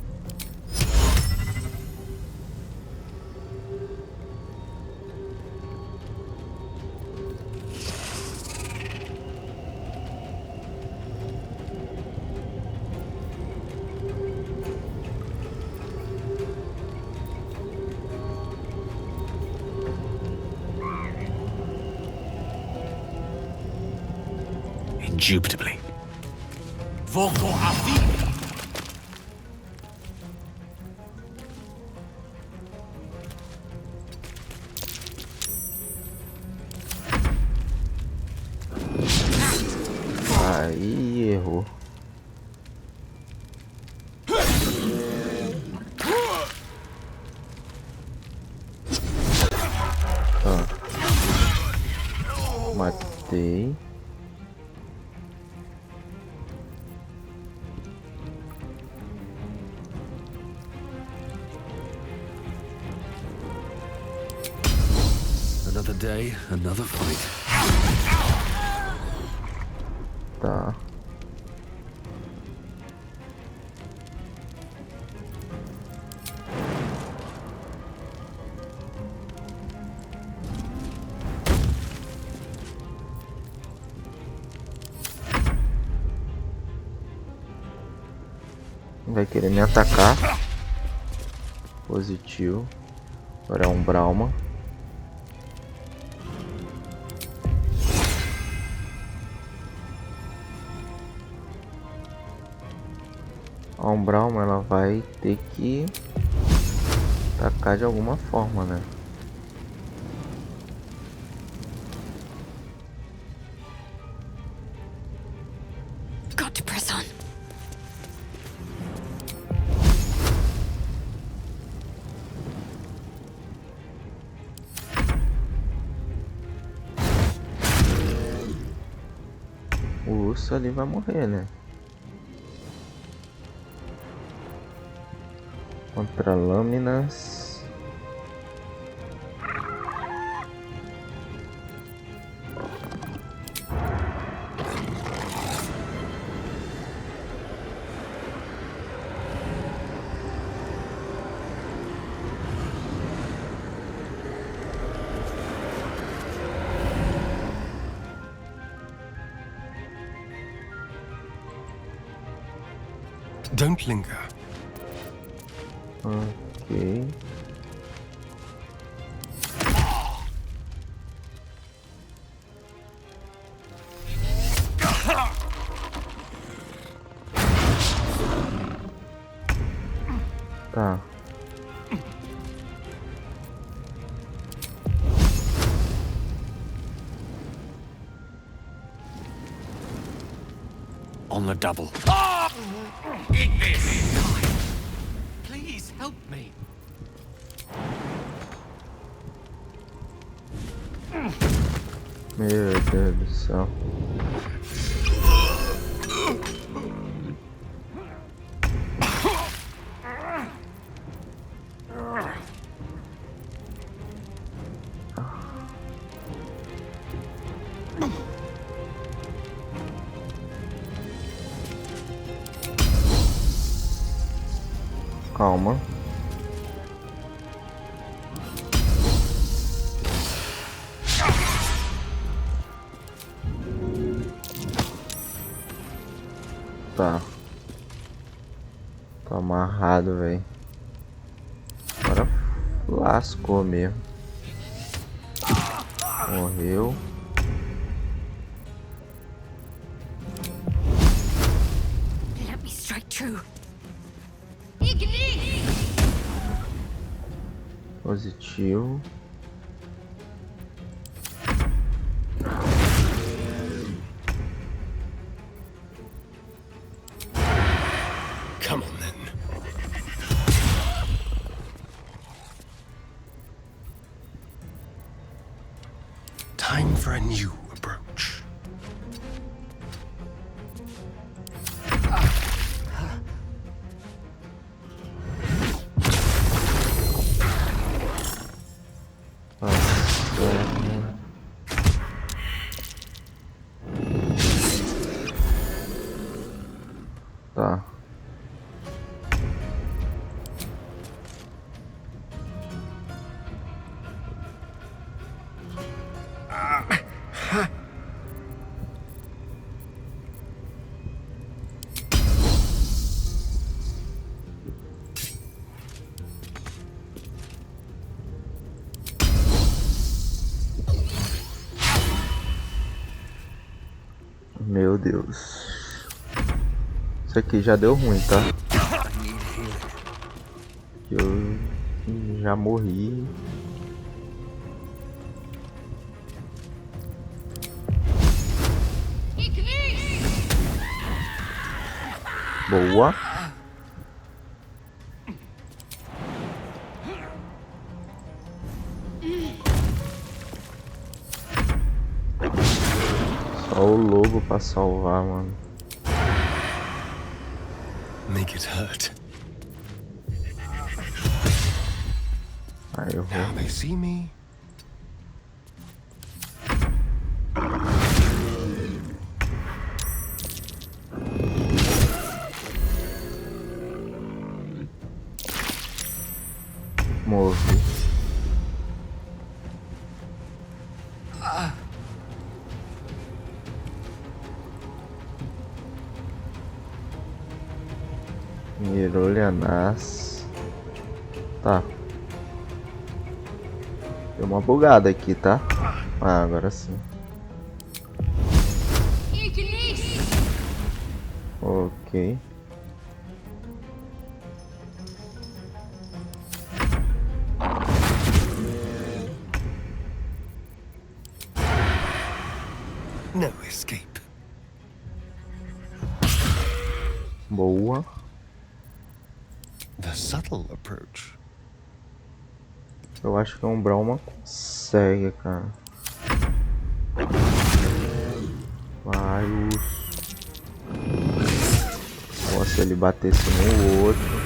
Indubitably. Voto a vida. Aí errou. Ah. Matei. Another day, another fight. Tá. Vai querer me atacar. Positivo. Agora é um Brahma. A Umbralma ela vai ter que atacar de alguma forma, né? Got to press on. O urso ali vai morrer, né? Contra lâminas. Don't linger. Ok. Tá. On the double. Eat this! Please help me. Meu Deus do céu. Calma. Tá. Tô amarrado, velho. Agora lascou mesmo. Morreu. Let me strike true. Positivo. Come on then. Time for a new approach. Tá. Meu Deus. Isso aqui já deu ruim, tá? Eu já morri. Boa. Só o lobo pra salvar, mano. Make it hurt. Aí eu Now vou. they see me. Morri. Mirou-lhe nas. Tá. Deu uma bugada aqui, tá? Ah, agora sim. Ok. No escape. Boa. The subtle approach. Eu acho que um Brahma consegue, cara. Vai, Nossa, se ele batesse no outro.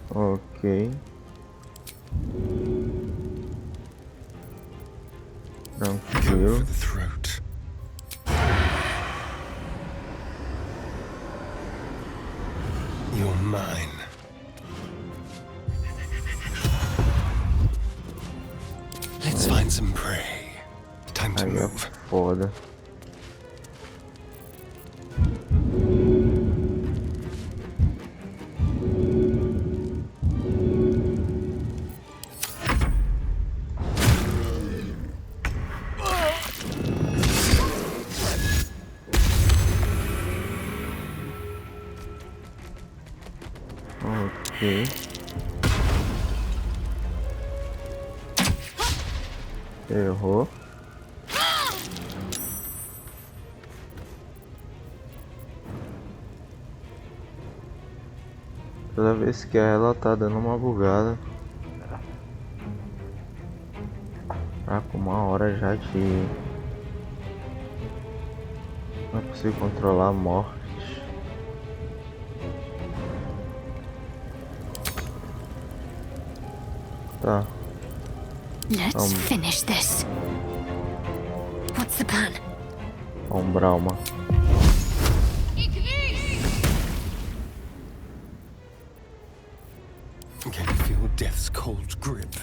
Ok. Tranquilo. Throat. You're mine. Let's find some prey. Time to Aí é move. foda. Ok. Errou. Toda vez que ela tá dando uma bugada. Ah, com 1 hora já de... Não consigo controlar a morte. Tá. Let's finish this. What's the plan? Brauma. Can you feel death's cold grip?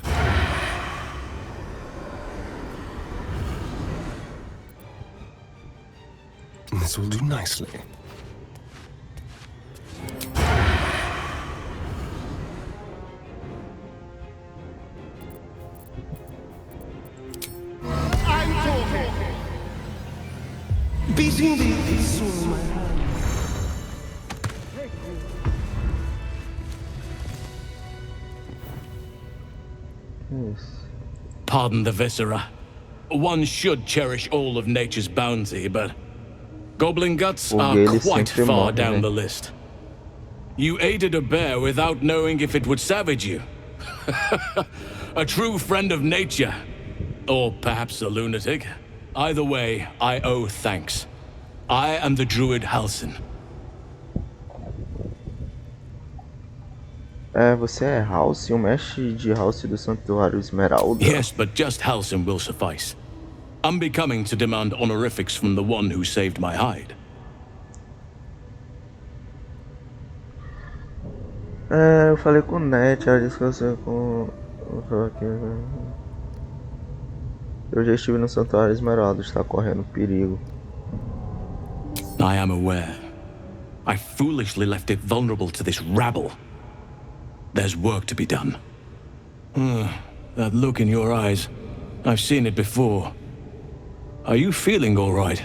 This will do nicely. I'm talking. Beating the soul, my hand. Pardon the viscera. One should cherish all of nature's bounty, but goblin guts are quite far down the list. You aided a bear without knowing if it would savage you. A true friend of nature. Or perhaps a lunatic. Either way, I owe thanks. I am the druid Halsin. Você é Halsin, o mestre de Halsin do Santuário Esmeralda? Yes, but just Halsin will suffice. Unbecoming to demand honorifics from the one who saved my hide. Eu falei com o Net, ela disse que você com... Eu já estive no Santuário Esmeralda, está correndo perigo. I am aware. I foolishly left it vulnerable to this rabble. There's work to be done. That look in your eyes. I've seen it before. Are you feeling all right?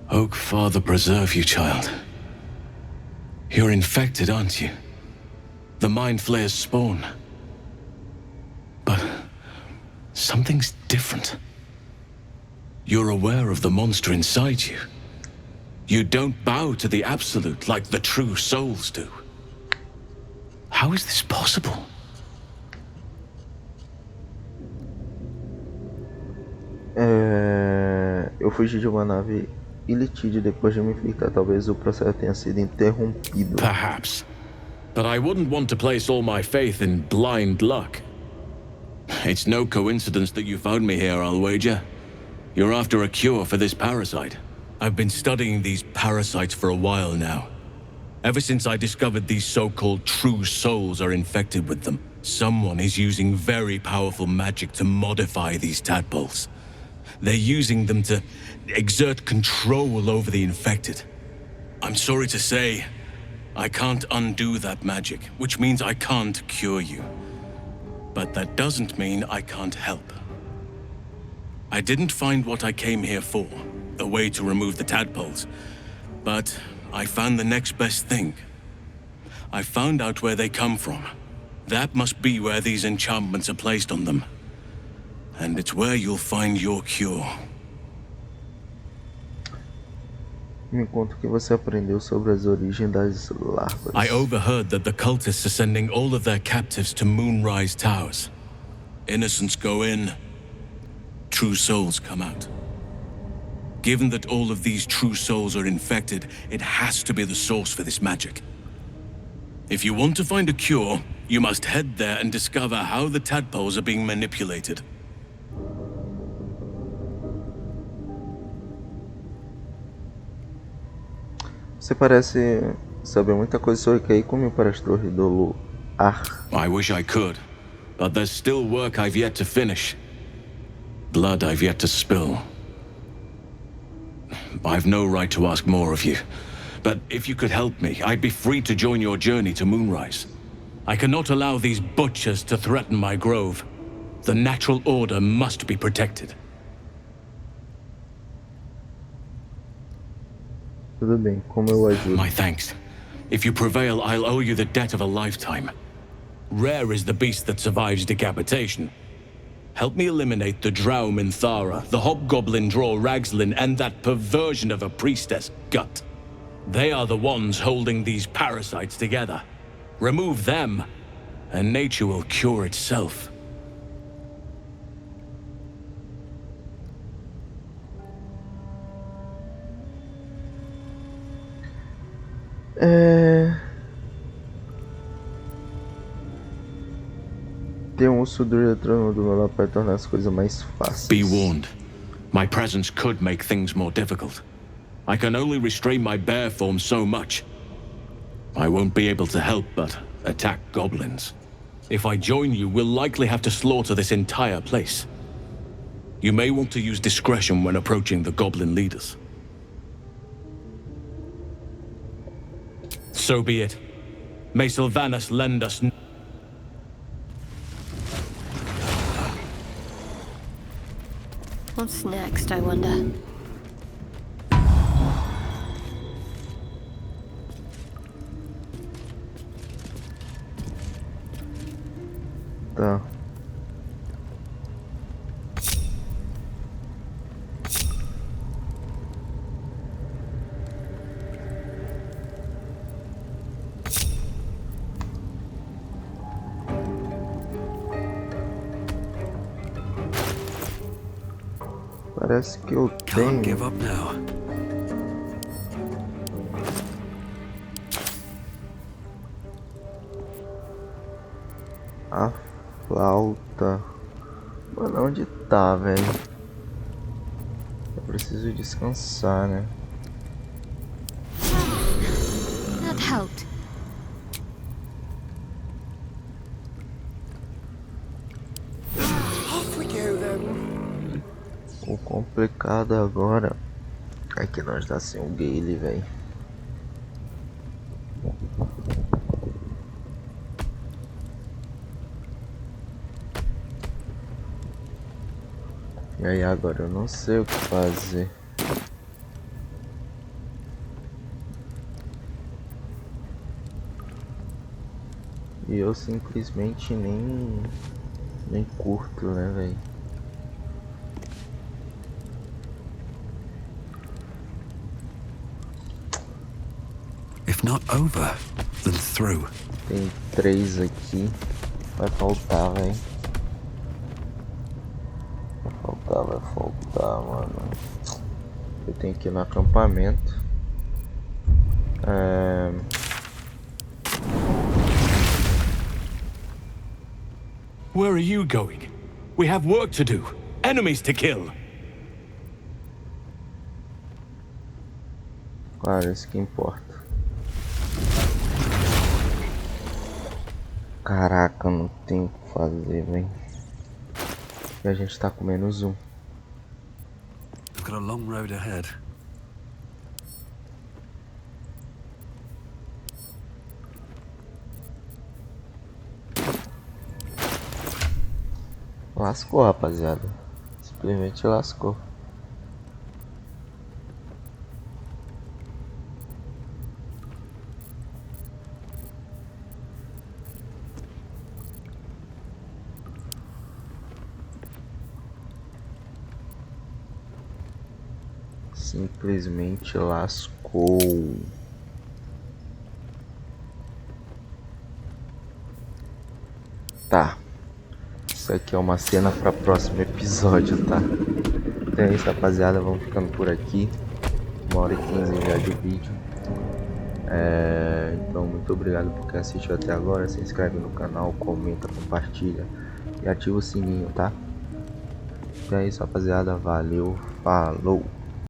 Oak Father preserve you, child. You're infected, aren't you? The Mind Flayer's spawn. But something's different. You're aware of the monster inside you. You don't bow to the Absolute like the true souls do. How is this possible? Eu fugi de uma nave ilitide depois de me infectar. Talvez o processo tenha sido interrompido. Perhaps. But I wouldn't want to place all my faith in blind luck. It's no coincidence that you found me here, I'll wager. You're after a cure for this parasite. I've been studying these parasites for a while now. Ever since I discovered these so-called true souls are infected with them, someone is using very powerful magic to modify these tadpoles. They're using them to exert control over the infected. I'm sorry to say, I can't undo that magic, which means I can't cure you. But that doesn't mean I can't help. I didn't find what I came here for, a way to remove the tadpoles, but I found the next best thing. I found out where they come from. That must be where these enchantments are placed on them. And it's where you'll find your cure. Me conta o que você aprendeu sobre as origens das larvas. I overheard that the cultists are sending all of their captives to Moonrise Towers. Innocents go in, true souls come out. Given that all of these true souls are infected, it has to be the source for this magic. If you want to find a cure, you must head there and discover how the tadpoles are being manipulated. Você parece saber muita coisa sobre Keiko para as torres do Luar. I wish I could, but there's still work I've yet to finish. Blood I've yet to spill. I've no right to ask more of you, but if you could help me, I'd be free to join your journey to Moonrise. I cannot allow these butchers to threaten my grove. The natural order must be protected. Tudo bem, como eu ajudo? My thanks. If you prevail, I'll owe you the debt of a lifetime. Rare is the beast that survives decapitation. Help me eliminate the drow Minthara, the hobgoblin draw Ragslin, and that perversion of a priestess, Gut. They are the ones holding these parasites together. Remove them, and nature will cure itself. Ter urso do eletrônico do meu lado vai tornar as coisas mais fáceis. Be warned. My presence could make things more difficult. I can only restrain my bear form so much. I won't be able to help but attack goblins. If I join you, we'll likely have to slaughter this entire place. You may want to use discretion when approaching the goblin leaders. So be it. May Sylvanus lend us... What's next, I wonder? Tá. Parece que eu tenho. Can't give up now. A flauta. Mano, onde tá, velho? Eu preciso descansar, né? That helped. Off we go then. O complicado agora é que nós tá sem o Gale, velho. E aí agora eu não sei o que fazer. E eu simplesmente nem curto, né, velho? If not over, then through. Tem 3 aqui. Vai faltar, velho. Vai faltar, mano. Eu tenho que ir no acampamento. Where are you going? We have work to do. Enemies to kill. Claro, isso que importa. Caraca, não tem o que fazer, velho. E a gente tá com -1. We've got a long road ahead. Lascou, rapaziada. Simplesmente lascou. Simplesmente lascou. Tá. Isso aqui é uma cena para próximo episódio, tá? Então é isso, rapaziada. Vamos ficando por aqui. 1h15 já de vídeo. Então, muito obrigado por quem assistiu até agora. Se inscreve no canal, comenta, compartilha e ativa o sininho, tá? Então é isso, rapaziada. Valeu, falou!